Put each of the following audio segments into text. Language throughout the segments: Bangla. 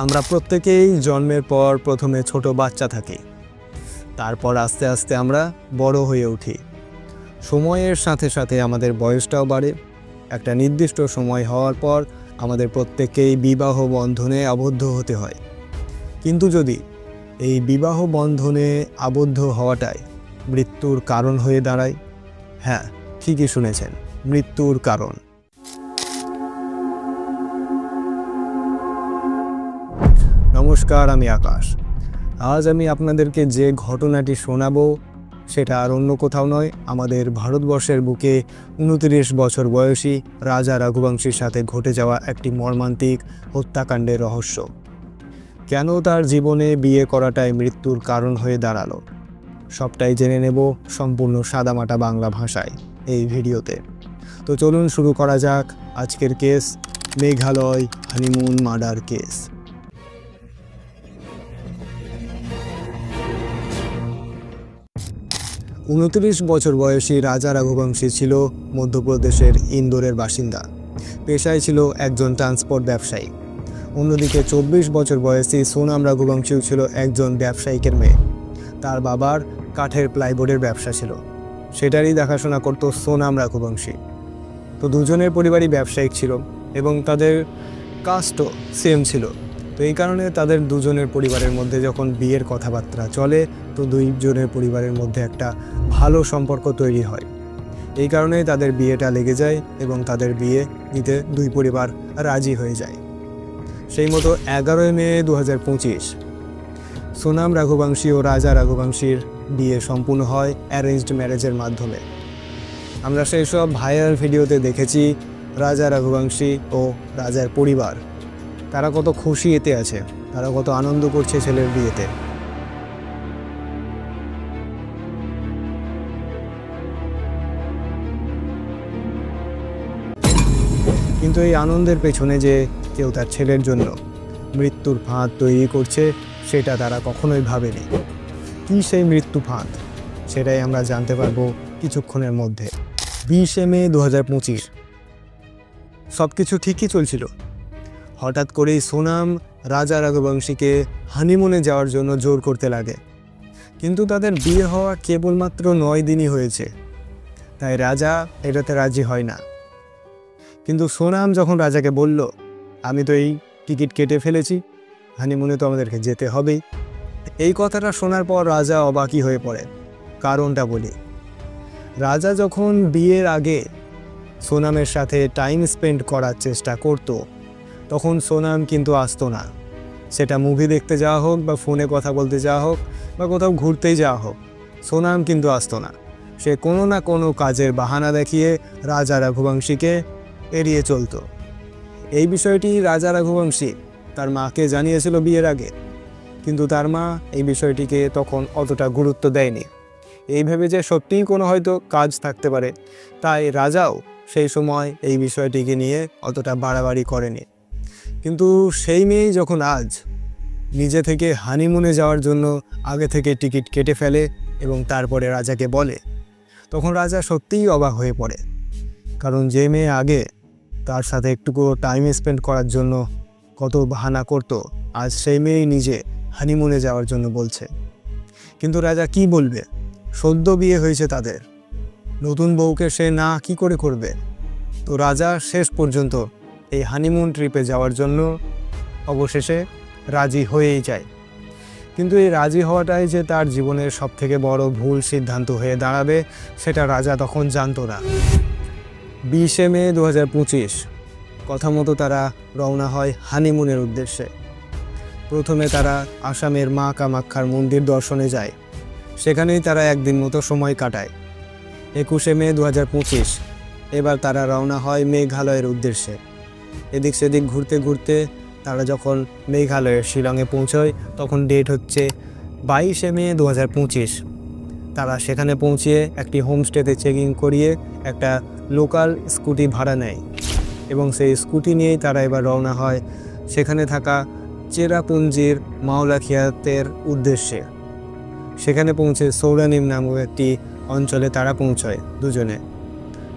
আমরা প্রত্যেকেই জন্মের পর প্রথমে ছোট বাচ্চা থাকি, তারপর আস্তে আস্তে আমরা বড় হয়ে উঠি। সময়ের সাথে সাথে আমাদের বয়সটাও বাড়ে। একটা নির্দিষ্ট সময় হওয়ার পর আমাদের প্রত্যেককেই বিবাহ বন্ধনে আবদ্ধ হতে হয়। কিন্তু যদি এই বিবাহ বন্ধনে আবদ্ধ হওয়াটাই মৃত্যুর কারণ হয়ে দাঁড়ায়, হ্যাঁ ঠিকই শুনেছেন, মৃত্যুর কারণ। নমস্কার, আমি আকাশ। আজ আমি আপনাদেরকে যে ঘটনাটি শোনাবো সেটা আর অন্য কোথাও নয়, আমাদের ভারতবর্ষের বুকে 29 বছর বয়সী রাজা রঘুবংশীর সাথে ঘটে যাওয়া একটি মর্মান্তিক হত্যাকাণ্ডের রহস্য। কেন তার জীবনে বিয়ে করাটাই মৃত্যুর কারণ হয়ে দাঁড়ালো, সবটাই জেনে নেব সম্পূর্ণ সাদামাটা বাংলা ভাষায় এই ভিডিওতে। তো চলুন শুরু করা যাক আজকের case, Meghalaya honeymoon murder case. 29 বছর বয়সী রাজা রঘুবংশী ছিল মধ্যপ্রদেশের ইন্দোরের বাসিন্দা। পেশায় ছিল একজন ট্রান্সপোর্ট ব্যবসায়ী। অন্যদিকে 24 বছর বয়সী সোনাম রঘুবংশীও ছিল একজন ব্যবসায়িকের মেয়ে। তার বাবার কাঠের প্লাইবোর্ডের ব্যবসা ছিল, সেটারই দেখাশোনা করত সোনাম রঘুবংশী। তো দুজনের পরিবারই ব্যবসায়িক ছিল এবং তাদের কাস্টও সেম ছিল। তো এই কারণে তাদের দুজনের পরিবারের মধ্যে যখন বিয়ের কথাবার্তা চলে, তো দুইজনের পরিবারের মধ্যে একটা ভালো সম্পর্ক তৈরি হয়। এই কারণেই তাদের বিয়েটা লেগে যায় এবং তাদের বিয়ে নিতে দুই পরিবার রাজি হয়ে যায়। সেই মতো 11 মে 2025 সোনাম রঘুবংশী ও রাজা রঘুবংশীর বিয়ে সম্পূর্ণ হয় অ্যারেঞ্জড ম্যারেজের মাধ্যমে। আমরা সেই সব ভাইরাল ভিডিওতে দেখেছি রাজা রঘুবংশী ও রাজার পরিবার তারা কত খুশি এতে আছে, তারা কত আনন্দ করছে ছেলের বিয়েতে। কিন্তু এই আনন্দের পেছনে যে কেউ তার ছেলের জন্য মৃত্যুর ফাঁদ তৈরি করছে, সেটা তারা কখনোই ভাবেনি। কী সেই মৃত্যু ফাঁদ, সেটাই আমরা জানতে পারবো কিছুক্ষণের মধ্যে। 20 মে 2025 সব কিছু ঠিকই চলছিল। হঠাৎ করেই সোনাম রাজা রঘুবংশীকে হানিমুনে যাওয়ার জন্য জোর করতে লাগে। কিন্তু তাদের বিয়ে হওয়া কেবলমাত্র 9 দিনই হয়েছে, তাই রাজা এটাতে রাজি হয় না। কিন্তু সোনাম যখন রাজাকে বলল, আমি তো এই টিকিট কেটে ফেলেছি, হানিমুনে তো আমাদেরকে যেতে হবেই, এই কথাটা শোনার পর রাজা অবাকই হয়ে পড়ে। কারণটা বলি, রাজা যখন বিয়ের আগে সোনামের সাথে টাইম স্পেন্ড করার চেষ্টা করত, তখন সোনাম কিন্তু আসতো না। সেটা মুভি দেখতে যাওয়া হোক বা ফোনে কথা বলতে যাওয়া হোক বা কোথাও ঘুরতেই যাওয়া হোক, সোনাম কিন্তু আসতো না। সে কোনো না কোনো কাজের বাহানা দেখিয়ে রাজা রঘুবংশীকে এড়িয়ে চলত। এই বিষয়টি রাজা রঘুবংশী তার মাকে জানিয়েছিল বিয়ের আগে, কিন্তু তার মা এই বিষয়টিকে তখন অতটা গুরুত্ব দেয়নি। এই ভেবে যে সত্যিই কোনো হয়তো কাজ থাকতে পারে, তাই রাজাও সেই সময় এই বিষয়টিকে নিয়ে অতটা বাড়াবাড়ি করেনি। কিন্তু সেই মেয়েই যখন আজ নিজে থেকে হানিমুনে যাওয়ার জন্য আগে থেকে টিকিট কেটে ফেলে এবং তারপরে রাজাকে বলে, তখন রাজা সত্যিই অবাক হয়ে পড়ে। কারণ যে মেয়ে আগে তার সাথে একটুকু টাইম স্পেন্ড করার জন্য কত বাহানা করত, আজ সেই মেয়েই নিজে হানিমুনে যাওয়ার জন্য বলছে। কিন্তু রাজা কি বলবে, সদ্য বিয়ে হয়েছে তাদের, নতুন বউকে সে না কি করে করবে। তো রাজা শেষ পর্যন্ত এই হানিমুন ট্রিপে যাওয়ার জন্য অবশেষে রাজি হয়েই যায়। কিন্তু এই রাজি হওয়াটাই যে তার জীবনের সবথেকে বড় ভুল সিদ্ধান্ত হয়ে দাঁড়াবে, সেটা রাজা তখন জানতো না। 20 মে 2025 কথা মতো তারা রওনা হয় হানিমুনের উদ্দেশ্যে। প্রথমে তারা আসামের মা কামাখ্যার মন্দির দর্শনে যায়, সেখানেই তারা একদিন মতো সময় কাটায়। 21 মে 2025 এবার তারা রওনা হয় মেঘালয়ের উদ্দেশ্যে। এদিক সেদিক ঘুরতে ঘুরতে তারা যখন মেঘালয়ের শিলংয়ে পৌঁছয়, তখন ডেট হচ্ছে 22 মে 2025। তারা সেখানে পৌঁছিয়ে একটি হোমস্টেতে চেক ইন করিয়ে একটা লোকাল স্কুটি ভাড়া নেয় এবং সেই স্কুটি নিয়েই তারা এবার রওনা হয় সেখানে থাকা চেরাপুঞ্জির মাওলাখিয়াতের উদ্দেশ্যে। সেখানে পৌঁছে সৌরানিম নামক একটি অঞ্চলে তারা পৌঁছয় দুজনে।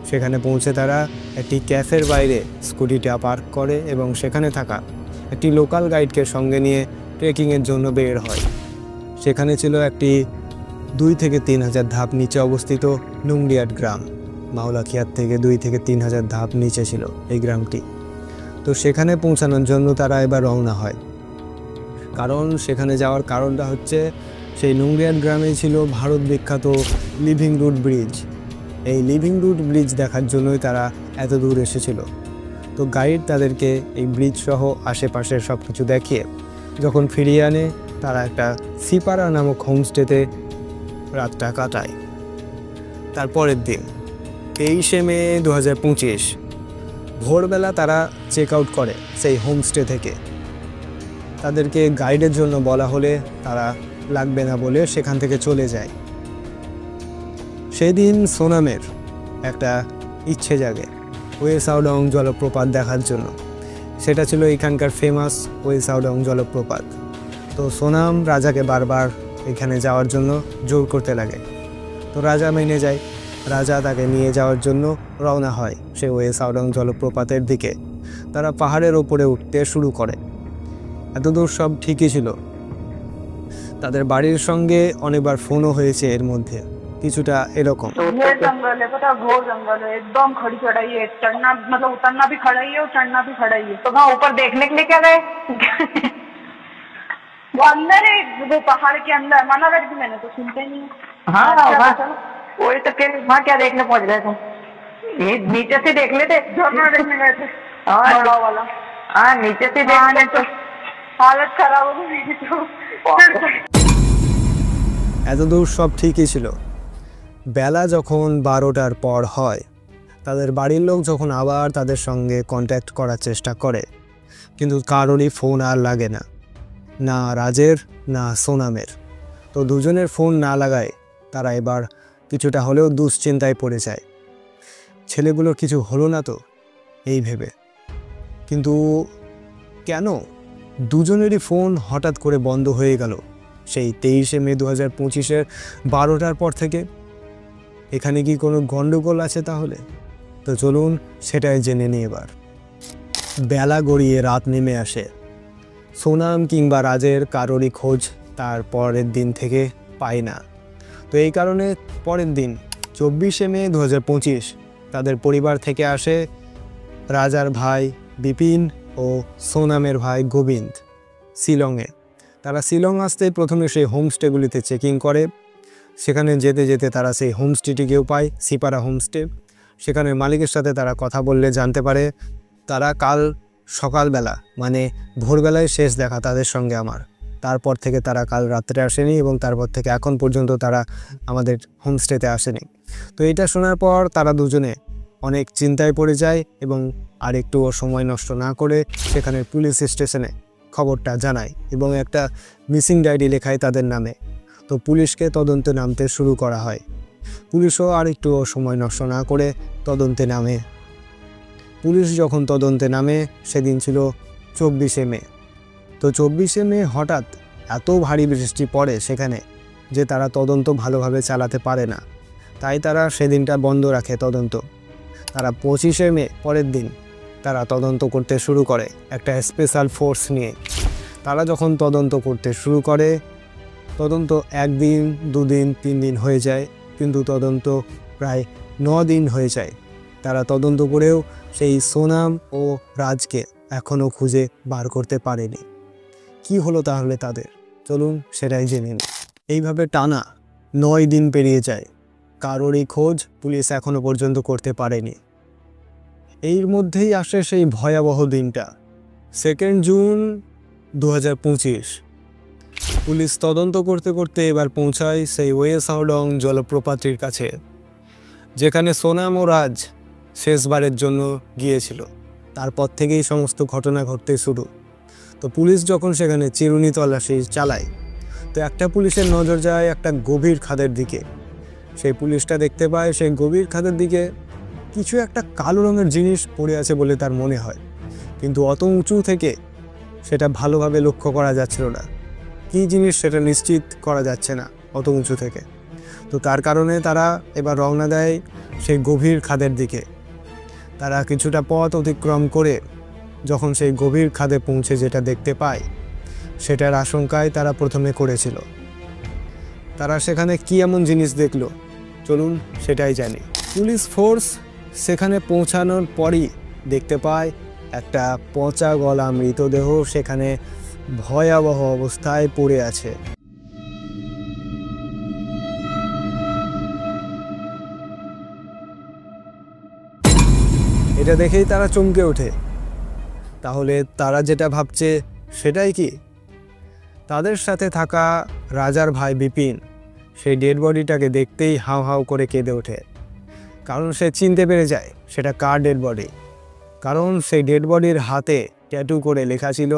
সেখানে পৌঁছে তারা একটি ক্যাফের বাইরে স্কুটিটা পার্ক করে এবং সেখানে থাকা একটি লোকাল গাইডকে সঙ্গে নিয়ে ট্রেকিংয়ের জন্য বের হয়। সেখানে ছিল একটি 2 থেকে 3 হাজার ধাপ নিচে অবস্থিত নুংরিয়াট গ্রাম। মাওলাখিয়াত থেকে 2 থেকে 3 হাজার ধাপ নিচে ছিল এই গ্রামটি। তো সেখানে পৌঁছানোর জন্য তারা এবার রওনা হয়। কারণ সেখানে যাওয়ার কারণটা হচ্ছে সেই নুংরিয়াট গ্রামেই ছিল ভারত বিখ্যাত লিভিং রুট ব্রিজ। এই লিভিং রুট ব্রিজ দেখার জন্যই তারা এত দূর এসেছিল। তো গাইড তাদেরকে এই ব্রিজ সহ আশেপাশের সব কিছু দেখিয়ে যখন ফিরিয়ে আনে, তারা একটা সিপারা নামক হোমস্টেতে রাতটা কাটায়। তারপরের দিন 23শে মে 2025 ভোরবেলা তারা চেক আউট করে সেই হোমস্টে থেকে। তাদেরকে গাইডের জন্য বলা হলে তারা লাগবে না বলে সেখান থেকে চলে যায়। সেদিন সোনামের একটা ইচ্ছে জাগে ওয়ে সাউডং জলপ্রপাত দেখার জন্য। সেটা ছিল এখানকার ফেমাস ওয়ে সাউডং জলপ্রপাত। তো সোনাম রাজাকে বারবার এখানে যাওয়ার জন্য জোর করতে লাগে। তো রাজা মেনে যায়। রাজা তাকে নিয়ে যাওয়ার জন্য রওনা হয় সে ওয়ে সাউডং জলপ্রপাতের দিকে। তারা পাহাড়ের ওপরে উঠতে শুরু করে। এতদূর সব ঠিকই ছিল। তাদের বাড়ির সঙ্গে অনেকবার ফোনও হয়েছে এর মধ্যে। কিছুটা এরকম, ये जंगल है, पता घोर जंगल है, एकदम खड़ी चढ़ाई है, चढ़ना मतलब उतरना भी खड़ा ही है और चढ़ना भी खड़ा ही है। तो वहाँ ऊपर देखने के लिए क्या गए? वो अंदर है, वो पहाड़ के अंदर। मना कर दी मैंने तो सुनते नहीं। हाँ अच्छा, चलो। वही तो फिर वहाँ क्या देखने पहुँच गए तुम? ये नीचे से देख लेते। झरना देखने गए थे, हाँ बड़ा वाला। हाँ नीचे से हाँ, देख नहीं तो हालत खराब हो गई मेरी तो। এতদূর সব ঠিকই ছিল। বেলা যখন 12টার পর হয়, তাদের বাড়ির লোক যখন আবার তাদের সঙ্গে কন্ট্যাক্ট করার চেষ্টা করে, কিন্তু কারোরই ফোন আর লাগে না, না রাজের না সোনামের। তো দুজনের ফোন না লাগায় তারা এবার কিছুটা হলেও দুশ্চিন্তায় পড়ে যায়। ছেলেগুলোর কিছু হলো না তো এই ভেবে। কিন্তু কেন দুজনেরই ফোন হঠাৎ করে বন্ধ হয়ে গেল সেই 23শে মে 2025-এর 12টার পর থেকে? এখানে কি কোনো গণ্ডগোল আছে তাহলে? তো চলুন সেটাই জেনে নিই এবার। বেলা গড়িয়ে রাত নেমে আসে। সোনাম কিংবা রাজের কারোরই খোঁজ তার পরের দিন থেকে পায় না। তো এই কারণে পরের দিন 24শে মে 2025 তাদের পরিবার থেকে আসে রাজার ভাই বিপিন ও সোনামের ভাই গোবিন্দ শিলংয়ে। তারা শিলং আসতে প্রথমে সেই হোমস্টেগুলিতে চেকিং করে। সেখানে যেতে যেতে তারা সেই হোমস্টেটিকেও পায়, সিপারা হোমস্টে। সেখানে মালিকের সাথে তারা কথা বললে জানতে পারে তারা কাল সকালবেলা মানে ভোরবেলায় শেষ দেখা তাদের সঙ্গে আমার। তারপর থেকে তারা কাল রাত্রে আসেনি এবং তারপর থেকে এখন পর্যন্ত তারা আমাদের হোমস্টেতে আসেনি। তো এটা শোনার পর তারা দুজনে অনেক চিন্তায় পড়ে যায় এবং আর একটুও সময় নষ্ট না করে সেখানের পুলিশ স্টেশনে খবরটা জানায় এবং একটা মিসিং ডায়েরি লেখায় তাদের নামে। তো পুলিশকে তদন্তে নামতে শুরু করা হয়। পুলিশও আর একটুও সময় নষ্ট না করে তদন্তে নামে। পুলিশ যখন তদন্তে নামে সেদিন ছিল 24শে মে। তো 24শে মে হঠাৎ এত ভারী বৃষ্টি পড়ে সেখানে যে তারা তদন্ত ভালোভাবে চালাতে পারে না। তাই তারা সেদিনটা বন্ধ রাখে তদন্ত। তারা 25শে মে পরের দিন তারা তদন্ত করতে শুরু করে একটা স্পেশাল ফোর্স নিয়ে। তারা যখন তদন্ত করতে শুরু করে, তদন্ত 1 দিন 2 দিন 3 দিন হয়ে যায়, কিন্তু তদন্ত প্রায় 9 দিন হয়ে যায়। তারা তদন্ত করেও সেই সোনাম ও রাজকে এখনও খুঁজে বার করতে পারেনি। কি হলো তাহলে তাদের? চলুন সেটাই জেনে নিই। এইভাবে টানা 9 দিন পেরিয়ে যায়, কারোরই খোঁজ পুলিশ এখনও পর্যন্ত করতে পারেনি। এর মধ্যেই আসে সেই ভয়াবহ দিনটা 2 জুন 2025। পুলিশ তদন্ত করতে করতে এবার পৌঁছায় সেই ওয়ে সাউডং জলপ্রপাতের কাছে, যেখানে সোনাম ও রাজ শেষবারের জন্য গিয়েছিল। তারপর থেকেই সমস্ত ঘটনা ঘটতে শুরু। তো পুলিশ যখন সেখানে চিরুনি তল্লাশি চালায়, তো একটা পুলিশের নজর যায় একটা গভীর খাদের দিকে। সেই পুলিশটা দেখতে পায় সেই গভীর খাদের দিকে কিছু একটা কালো রঙের জিনিস পড়ে আছে বলে তার মনে হয়, কিন্তু অত উঁচু থেকে সেটা ভালোভাবে লক্ষ্য করা যাচ্ছিল না। কী জিনিস সেটা নিশ্চিত করা যাচ্ছে না অত উঁচু থেকে। তো তার কারণে তারা এবার রওনা দেয় সেই গভীর খাদের দিকে। তারা কিছুটা পথ অতিক্রম করে যখন সেই গভীর খাদে পৌঁছে যেটা দেখতে পায় সেটার আশঙ্কায় তারা প্রথমে করেছিল। তারা সেখানে কি এমন জিনিস দেখলো চলুন সেটাই জানি। পুলিশ ফোর্স সেখানে পৌঁছানোর পরই দেখতে পায় একটা পচা গলা মৃতদেহ সেখানে ভয়াবহ অবস্থায় পড়ে আছে। এটা দেখেই তারা চমকে ওঠে। তাহলে তারা যেটা ভাবছে সেটাই কি? তাদের সাথে থাকা রাজার ভাই বিপিন সেই ডেড বডিটাকে দেখতেই হাউ হাউ করে কেঁদে ওঠে, কারণ সে চিনতে পেরে যায় সেটা কার ডেড বডি। কারণ সেই ডেড বডির হাতে ট্যাটু করে লেখা ছিল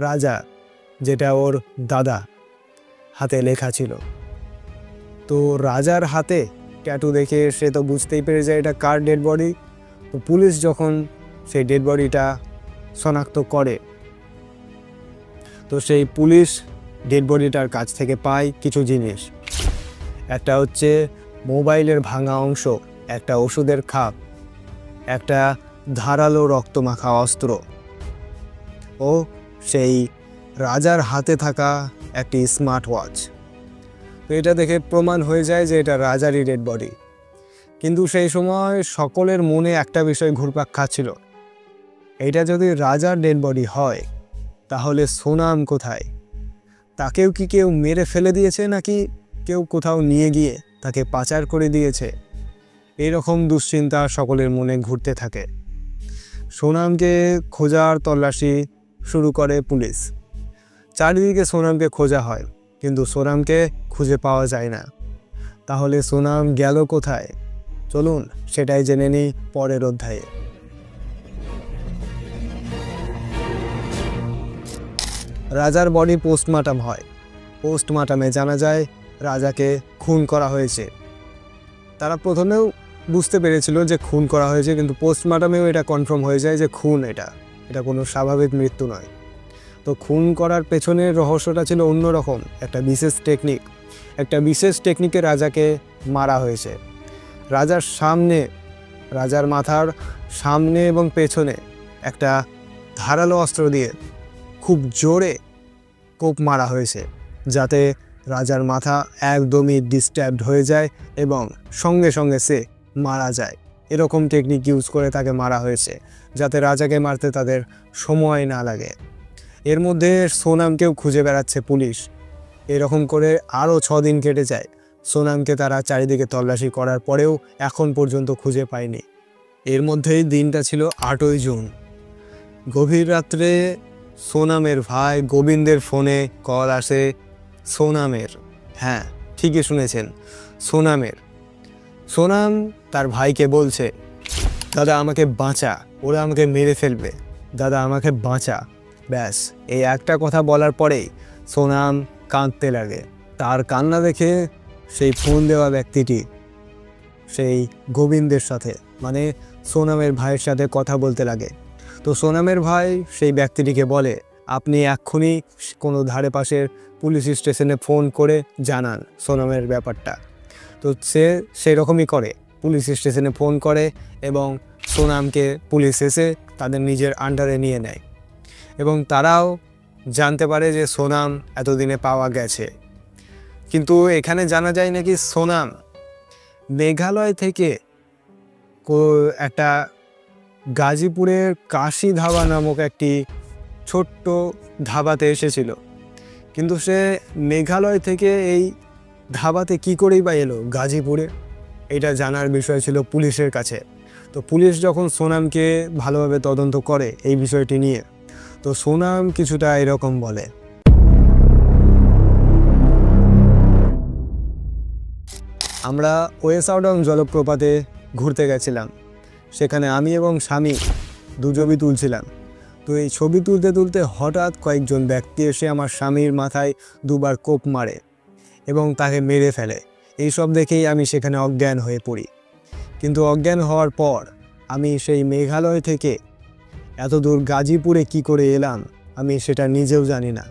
রাজা, যেটা ওর দাদা হাতে লেখা ছিল। তো রাজার হাতে ট্যাটু দেখে সে তো বুঝতেই পেরে যায় এটা কার ডেড বডি। তো পুলিশ যখন সেই ডেড বডিটা শনাক্ত করে, তো সেই পুলিশ ডেড বডিটার কাছ থেকে পায় কিছু জিনিস। একটা হচ্ছে মোবাইলের ভাঙা অংশ, একটা ওষুধের খাপ, একটা ধারালো রক্তমাখা অস্ত্র ও সেই রাজার হাতে থাকা একটি স্মার্ট ওয়াচ। তো এটা দেখে প্রমাণ হয়ে যায় যে এটা রাজারই ডেড বডি। কিন্তু সেই সময় সকলের মনে একটা বিষয় ঘুরপাক খাচ্ছিল, এটা যদি রাজার ডেড বডি হয় তাহলে সোনাম কোথায়? তাকেও কি কেউ মেরে ফেলে দিয়েছে, নাকি কেউ কোথাও নিয়ে গিয়ে তাকে পাচার করে দিয়েছে? এরকম দুশ্চিন্তা সকলের মনে ঘুরতে থাকে। সোনামকে খোঁজার তল্লাশি শুরু করে পুলিশ। চারিদিকে সোনামকে খোঁজা হয়, কিন্তু সোনামকে খুঁজে পাওয়া যায় না। তাহলে সোনাম গেল কোথায়? চলুন সেটাই জেনে নিই পরের অধ্যায়ে। রাজার বডি পোস্টমর্টম হয়। পোস্টমর্টমে জানা যায় রাজাকে খুন করা হয়েছে। তারা প্রথমেও বুঝতে পেরেছিল যে খুন করা হয়েছে, কিন্তু পোস্টমর্টমেও এটা কনফার্ম হয়ে যায় যে খুন, এটা কোনো স্বাভাবিক মৃত্যু নয়। তো খুন করার পেছনের রহস্যটা ছিল অন্যরকম, একটা বিশেষ টেকনিকে রাজাকে মারা হয়েছে। রাজার মাথার সামনে এবং পেছনে একটা ধারালো অস্ত্র দিয়ে খুব জোরে কোপ মারা হয়েছে, যাতে রাজার মাথা একদমই ডিস্টার্বড হয়ে যায় এবং সঙ্গে সঙ্গে সে মারা যায়। এরকম টেকনিক ইউজ করে তাকে মারা হয়েছে, যাতে রাজাকে মারতে তাদের সময় না লাগে। এর মধ্যে সোনামকেও খুঁজে বেড়াচ্ছে পুলিশ। এরকম করে আরও 6 দিন কেটে যায়। সোনামকে তারা চারিদিকে তল্লাশি করার পরেও এখন পর্যন্ত খুঁজে পায়নি। এর মধ্যেই দিনটা ছিল 8ই জুন। গভীর রাত্রে সোনামের ভাই গোবিন্দের ফোনে কল আসে সোনামের। হ্যাঁ, ঠিকই শুনেছেন, সোনামের। সোনাম তার ভাইকে বলছে, দাদা আমাকে বাঁচা, ওরা আমাকে মেরে ফেলবে, দাদা আমাকে বাঁচা। ব্যাস এই একটা কথা বলার পরেই সোনাম কাঁদতে লাগে। তার কান্না দেখে সেই ফোন দেওয়া ব্যক্তিটি সেই গোবিন্দের সাথে, মানে সোনামের ভাইয়ের সাথে কথা বলতে লাগে। তো সোনামের ভাই সেই ব্যক্তিটিকে বলে, আপনি এক্ষুনি কোনো ধারে পাশের পুলিশ স্টেশনে ফোন করে জানান সোনামের ব্যাপারটা। তো সে সেই রকমই করে, পুলিশ স্টেশনে ফোন করে এবং সোনামকে পুলিশ এসে তাদের নিজের আন্ডারে নিয়ে নেয় এবং তারাও জানতে পারে যে সোনাম এতদিনে পাওয়া গেছে। কিন্তু এখানে জানা যায় নাকি সোনাম মেঘালয় থেকে একটা গাজীপুরের কাশি ধাবা নামক একটি ছোট্ট ধাবাতে এসেছিল, কিন্তু সে মেঘালয় থেকে এই ধাবাতে কী করেই বা এলো গাজীপুরে, এটা জানার বিষয় ছিল পুলিশের কাছে। তো পুলিশ যখন সোনামকে ভালোভাবে তদন্ত করে এই বিষয়টি নিয়ে, তো সোনাম কিছুটা এরকম বলে, আমরা ওয়েসাউডং জলপ্রপাতে ঘুরতে গেছিলাম। সেখানে আমি এবং স্বামী 2 ছবি তুলছিলাম। তো এই ছবি তুলতে তুলতে হঠাৎ কয়েকজন ব্যক্তি এসে আমার স্বামীর মাথায় 2 বার কোপ মারে এবং তাকে মেরে ফেলে। এই সব দেখেই আমি সেখানে অজ্ঞান হয়ে পড়ি। কিন্তু অজ্ঞান হওয়ার পর আমি সেই মেঘালয় থেকে এত দূর গাজীপুরে কি করে এলাম আমি সেটা নিজেও জানি না,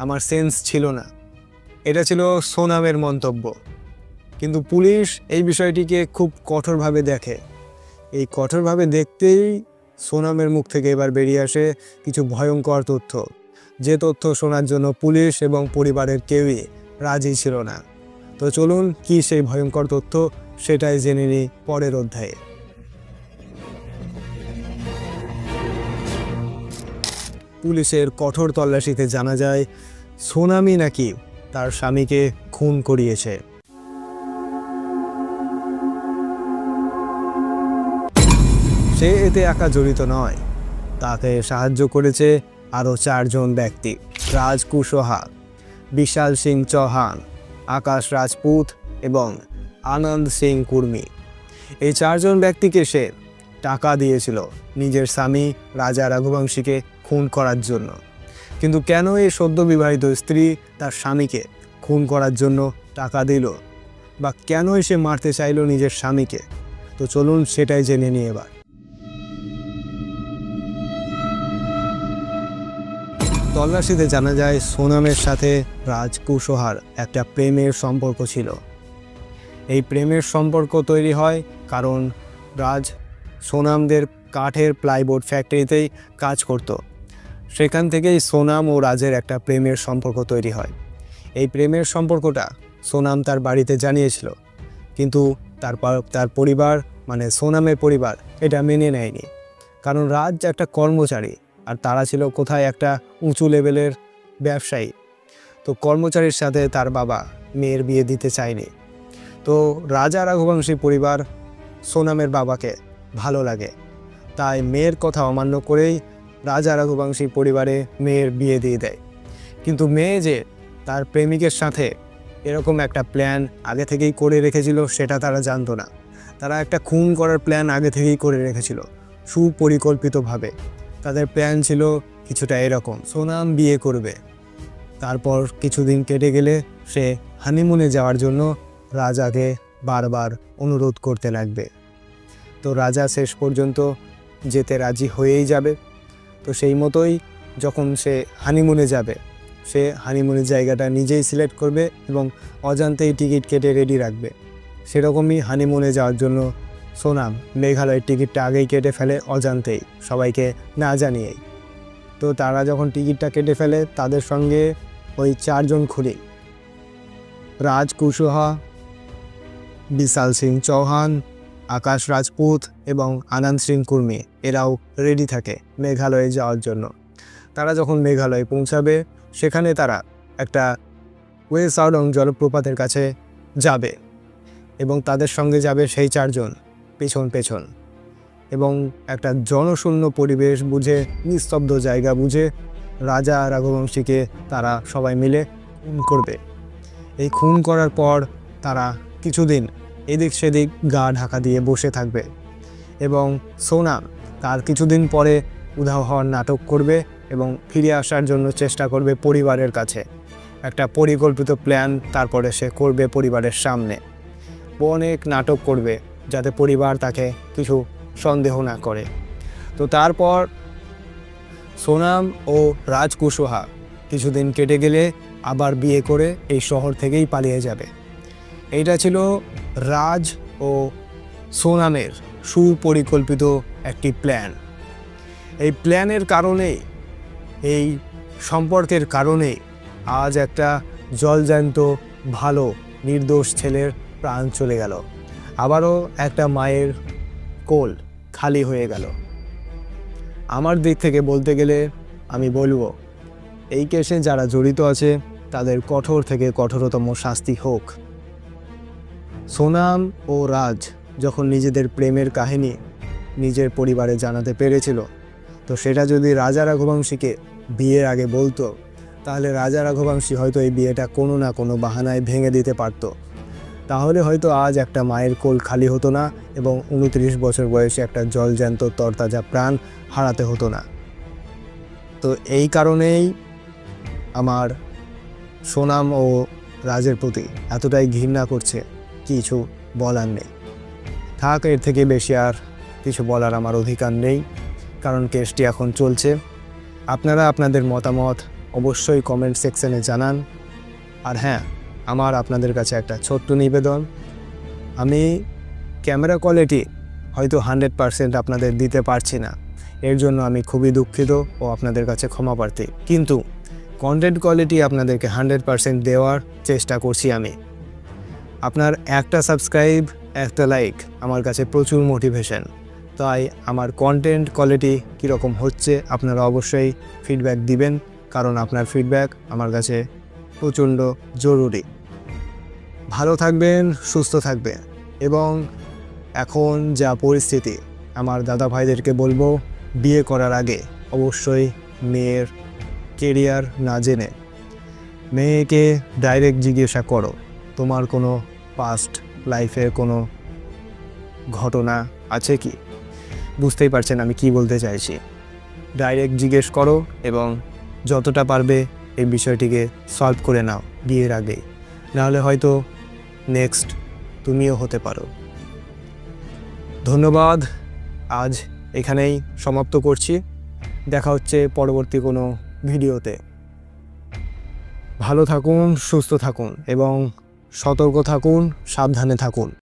আমার সেন্স ছিল না। এটা ছিল সোনামের মন্তব্য। কিন্তু পুলিশ এই বিষয়টিকে খুব কঠোরভাবে দেখে। এই কঠোরভাবে দেখতেই সোনামের মুখ থেকে এবার বেরিয়ে আসে কিছু ভয়ঙ্কর তথ্য, যে তথ্য শোনার জন্য পুলিশ এবং পরিবারের কেউই রাজি ছিল না। তো চলুন কি সেই ভয়ঙ্কর তথ্য সেটাই জেনে নিই পরের অধ্যায়ে। পুলিশের কঠোর তল্লাশিতে জানা যায় সোনামই নাকি তার স্বামীকে খুন করিয়েছে। সে এতে একা জড়িত নয়, তাকে সাহায্য করেছে আরও 4 জন ব্যক্তি: রাজ কুশওয়াহা, বিশাল সিং চৌহান, আকাশ রাজপুত এবং আনন্দ সিং কুর্মি। এই 4 জন ব্যক্তিকে সে টাকা দিয়েছিল নিজের স্বামী রাজা রঘুবংশীকে খুন করার জন্য। কিন্তু কেন এই সদ্য বিবাহিত স্ত্রী তার স্বামীকে খুন করার জন্য টাকা দিল, বা কেনই সে মারতে চাইল নিজের স্বামীকে? তো চলুন সেটাই জেনে নিই এবার। তল্লাশিতে জানা যায় সোনামের সাথে রাজ কুশওয়াহার একটা প্রেমের সম্পর্ক ছিল। এই প্রেমের সম্পর্ক তৈরি হয় কারণ রাজ সোনামদের কাঠের প্লাইবোর্ড ফ্যাক্টরিতেই কাজ করত। সেখান থেকেই সোনাম ও রাজের একটা প্রেমের সম্পর্ক তৈরি হয়। এই প্রেমের সম্পর্কটা সোনাম তার বাড়িতে জানিয়েছিল, কিন্তু তার পরিবার মানে সোনামের পরিবার এটা মেনে নেয়নি, কারণ রাজ একটা কর্মচারী আর তারা ছিল কোথায় একটা উঁচু লেভেলের ব্যবসায়ী। তো কর্মচারীর সাথে তার বাবা মেয়ের বিয়ে দিতে চায়নি। তো রাজা রঘুবংশী পরিবার সোনামের বাবাকে ভালো লাগে, তাই মেয়ের কথা অমান্য করেই রাজা রঘুবংশী পরিবারে মেয়ের বিয়ে দিয়ে দেয়। কিন্তু মেয়ে যে তার প্রেমিকের সাথে এরকম একটা প্ল্যান আগে থেকেই করে রেখেছিল সেটা তারা জানতো না। তারা একটা খুন করার প্ল্যান আগে থেকেই করে রেখেছিল সুপরিকল্পিতভাবে। তাদের প্ল্যান ছিল কিছুটা এরকম: সোনাম বিয়ে করবে, তারপর কিছুদিন কেটে গেলে সে হানিমুনে যাওয়ার জন্য রাজাকে বারবার অনুরোধ করতে লাগবে। তো রাজা শেষ পর্যন্ত যেতে রাজি হয়েই যাবে। তো সেই মতোই যখন সে হানিমুনে যাবে, সে হানিমুনের জায়গাটা নিজেই সিলেক্ট করবে এবং অজান্তেই টিকিট কেটে রেডি রাখবে। সেরকমই হানিমুনে যাওয়ার জন্য সোনাম মেঘালয়ের টিকিটটা আগেই কেটে ফেলে, অজান্তেই, সবাইকে না জানিয়েই। তো তারা যখন টিকিটটা কেটে ফেলে, তাদের সঙ্গে ওই 4 জন খুনি রাজ কুশওয়াহা, বিশাল সিং চৌহান, আকাশ রাজপুত এবং আনন্দ সিং কুর্মি এরাও রেডি থাকে মেঘালয়ে যাওয়ার জন্য। তারা যখন মেঘালয়ে পৌঁছাবে, সেখানে তারা একটা ওয়ে সাউডং জলপ্রপাতের কাছে যাবে এবং তাদের সঙ্গে যাবে সেই 4 জন পেছন পেছন, এবং একটা জনশূন্য পরিবেশ বুঝে, নিস্তব্ধ জায়গা বুঝে রাজা রঘুবংশীকে তারা সবাই মিলে খুন করবে। এই খুন করার পর তারা কিছুদিন এদিক সেদিক গা ঢাকা দিয়ে বসে থাকবে এবং সোনাম তার কিছুদিন পরে উধাও হওয়ার নাটক করবে এবং ফিরে আসার জন্য চেষ্টা করবে পরিবারের কাছে। একটা পরিকল্পিত প্ল্যান তারপরে সে করবে পরিবারের সামনে। অনেক নাটক করবে যাতে পরিবার তাকে কিছু সন্দেহ না করে। তো তারপর সোনাম ও রাজ কুশওয়াহা কিছুদিন কেটে গেলে আবার বিয়ে করে এই শহর থেকেই পালিয়ে যাবে। এইটা ছিল রাজ ও সোনামের সুপরিকল্পিত একটি প্ল্যান। এই প্ল্যানের কারণেই, এই সম্পর্কের কারণেই আজ একটা জলজ্যান্ত ভালো নির্দোষ ছেলের প্রাণ চলে গেল। আবারও একটা মায়ের কোল খালি হয়ে গেল। আমার দিক থেকে বলতে গেলে আমি বলবো, এই কেসে যারা জড়িত আছে তাদের কঠোর থেকে কঠোরতম শাস্তি হোক। সোনাম ও রাজ যখন নিজেদের প্রেমের কাহিনী নিজের পরিবারে জানাতে পেরেছিল, তো সেটা যদি রাজা রঘুবংশীকে বিয়ের আগে বলতো, তাহলে রাজা রঘুবংশী হয়তো এই বিয়েটা কোনো না কোনো বাহানায় ভেঙে দিতে পারত। তাহলে হয়তো আজ একটা মায়ের কোল খালি হতো না এবং 29 বছর বয়সে একটা জলজ্যান্ত তরতাজা প্রাণ হারাতে হতো না। তো এই কারণেই আমার সোনাম ও রাজের প্রতি এতটাই ঘৃণা করছে, কিছু বলার নেই। থাক, এর থেকে বেশি আর কিছু বলার আমার অধিকার নেই, কারণ কেসটি এখন চলছে। আপনারা আপনাদের মতামত অবশ্যই কমেন্ট সেকশনে জানান। আর হ্যাঁ, আমার আপনাদের কাছে একটা ছোট্ট নিবেদন, আমি ক্যামেরা কোয়ালিটি হয়তো 100% আপনাদের দিতে পারছি না, এর জন্য আমি খুবই দুঃখিত ও আপনাদের কাছে ক্ষমা প্রার্থী। কিন্তু কন্টেন্ট কোয়ালিটি আপনাদেরকে 100% দেওয়ার চেষ্টা করছি আমি। আপনার একটা সাবস্ক্রাইব, একটা লাইক আমার কাছে প্রচুর মোটিভেশন। তাই আমার কন্টেন্ট কোয়ালিটি কীরকম হচ্ছে আপনারা অবশ্যই ফিডব্যাক দিবেন, কারণ আপনার ফিডব্যাক আমার কাছে প্রচণ্ড জরুরি। ভালো থাকবেন, সুস্থ থাকবেন, এবং এখন যা পরিস্থিতি, আমার দাদা ভাইদেরকে বলবো বিয়ে করার আগে অবশ্যই মেয়ের কেরিয়ার না জেনে মেয়েকে ডাইরেক্ট জিজ্ঞাসা করো তোমার কোনো পাস্ট লাইফের কোনো ঘটনা আছে কি। বুঝতেই পারছেন আমি কি বলতে চাইছি। ডাইরেক্ট জিজ্ঞেস করো এবং যতটা পারবে এই বিষয়টিকে সলভ করে নাও বিয়ের আগেই, নাহলে হয়তো নেক্সট তুমিও হতে পারো। ধন্যবাদ, আজ এখানেই সমাপ্ত করছি। দেখা হচ্ছে পরবর্তী কোনো ভিডিওতে। ভালো থাকুন, সুস্থ থাকুন এবং সতর্ক থাকুন, সাবধানে থাকুন।